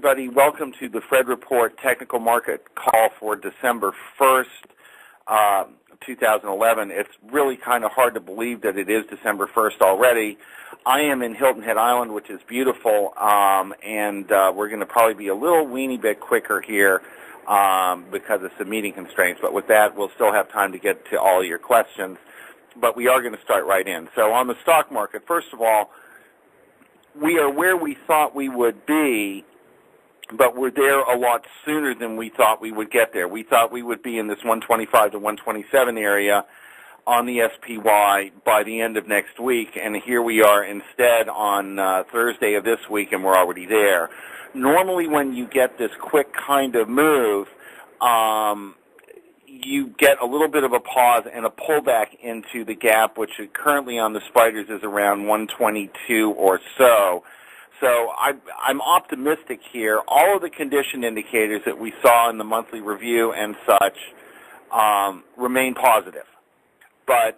everybody. Welcome to the Fred Report Technical Market Call for December 1st, 2011. It's really kind of hard to believe that it is December 1st already. I am in Hilton Head Island, which is beautiful, and we're going to probably be a little weeny bit quicker here because of some meeting constraints. But with that, we'll still have time to get to all your questions. But we are going to start right in. So on the stock market, first of all, we are where we thought we would be, but we're there a lot sooner than we thought we would get there. We thought we would be in this 125 to 127 area on the SPY by the end of next week, and here we are instead on Thursday of this week, and we're already there. Normally when you get this quick kind of move, you get a little bit of a pause and a pullback into the gap, which currently on the spiders is around 122 or so. So I'm optimistic here. All of the condition indicators that we saw in the monthly review and such remain positive. But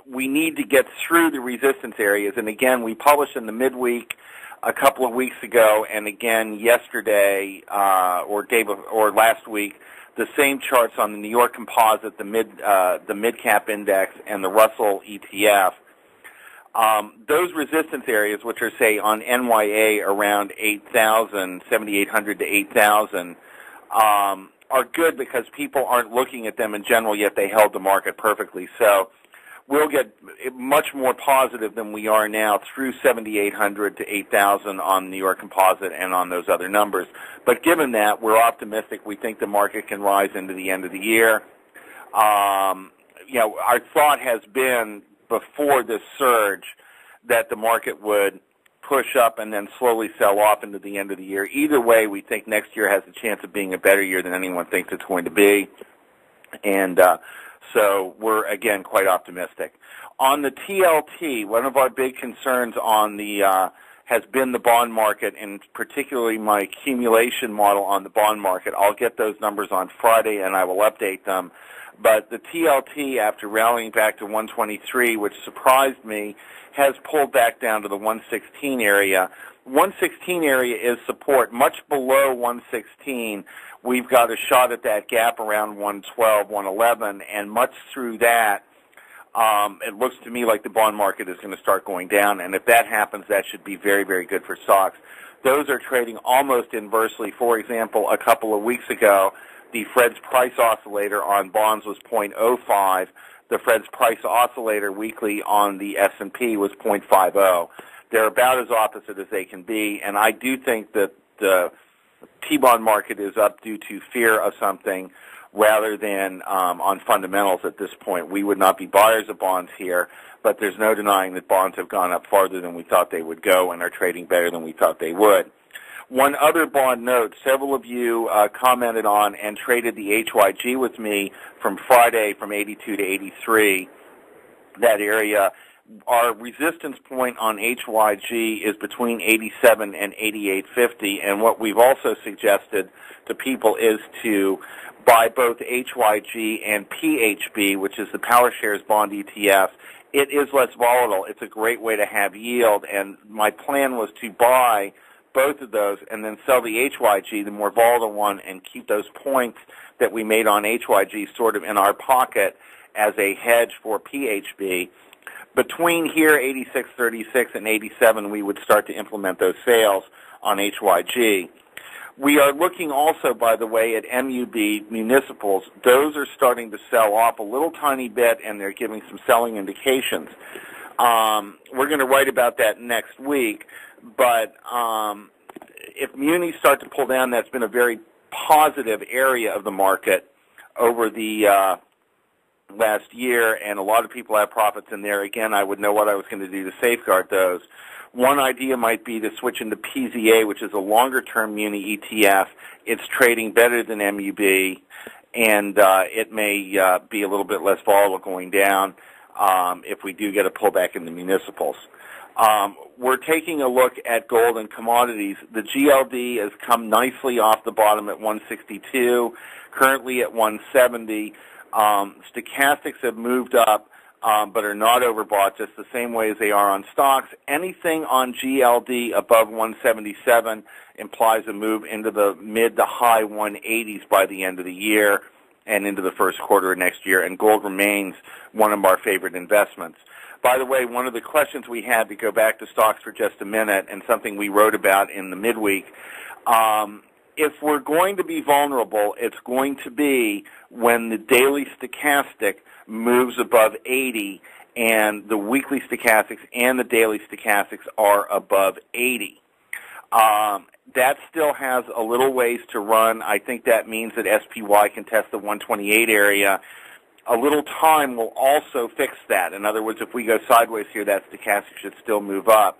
we need to get through the resistance areas. And again, we published in the midweek a couple of weeks ago, and again yesterday or last week, the same charts on the New York Composite, the mid-cap index, and the Russell ETF. Those resistance areas, which are, say, on NYA around 8,000, 7,800 to 8,000, are good because people aren't looking at them in general, yet they held the market perfectly. So we'll get much more positive than we are now through 7,800 to 8,000 on New York Composite and on those other numbers. But given that, we're optimistic. We think the market can rise into the end of the year. Our thought has been before this surge that the market would push up and then slowly sell off into the end of the year. Either way, we think next year has a chance of being a better year than anyone thinks it's going to be. And so we're, again, quite optimistic. On the TLT, one of our big concerns on the has been the bond market, and particularly my accumulation model on the bond market. I'll get those numbers on Friday, and I will update them. But the TLT, after rallying back to 123, which surprised me, has pulled back down to the 116 area. 116 area is support. Much below 116, we've got a shot at that gap around 112, 111, and much through that, it looks to me like the bond market is going to start going down, and if that happens, that should be very, very good for stocks. Those are trading almost inversely. For example, a couple of weeks ago, the Fed's price oscillator on bonds was 0.05. The Fed's price oscillator weekly on the S&P was 0.50. They're about as opposite as they can be, and I do think that the T-bond market is up due to fear of something rather than on fundamentals at this point. We would not be buyers of bonds here, but there's no denying that bonds have gone up farther than we thought they would go and are trading better than we thought they would. One other bond note, several of you commented on and traded the HYG with me from Friday from 82 to 83, that area. Our resistance point on HYG is between 87 and 88.50, and what we've also suggested to people is to buy both HYG and PHB, which is the PowerShares bond ETF. It is less volatile. It's a great way to have yield, and my plan was to buy both of those and then sell the HYG, the more volatile one, and keep those points that we made on HYG sort of in our pocket as a hedge for PHB. Between here, 86.36 and 87, we would start to implement those sales on HYG. We are looking also, by the way, at MUB municipals. Those are starting to sell off a little tiny bit, and they're giving some selling indications. We're going to write about that next week, but if munis start to pull down, that's been a very positive area of the market over the last year, and a lot of people have profits in there. Again, I would know what I was going to do to safeguard those. One idea might be to switch into PZA, which is a longer-term muni ETF. It's trading better than MUB, and it may be a little bit less volatile going down if we do get a pullback in the municipals. We're taking a look at gold and commodities. The GLD has come nicely off the bottom at 162, currently at 170. Stochastics have moved up but are not overbought just the same way as they are on stocks. Anything on GLD above 177 implies a move into the mid to high 180s by the end of the year and into the first quarter of next year, and gold remains one of our favorite investments. By the way, one of the questions we had, to go back to stocks for just a minute, and something we wrote about in the midweek, if we're going to be vulnerable, it's going to be when the daily stochastic moves above 80 and the weekly stochastics and the daily stochastics are above 80. That still has a little ways to run. I think that means that SPY can test the 128 area. A little time will also fix that. In other words, if we go sideways here, that stochastic should still move up.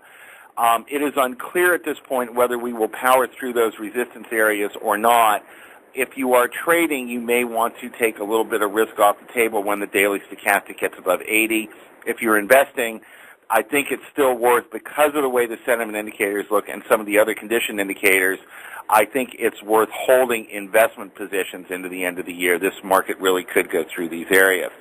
It is unclear at this point whether we will power through those resistance areas or not. If you are trading, you may want to take a little bit of risk off the table when the daily stochastic gets above 80. If you're investing, I think it's still worth, because of the way the sentiment indicators look and some of the other condition indicators, I think it's worth holding investment positions into the end of the year. This market really could go through these areas.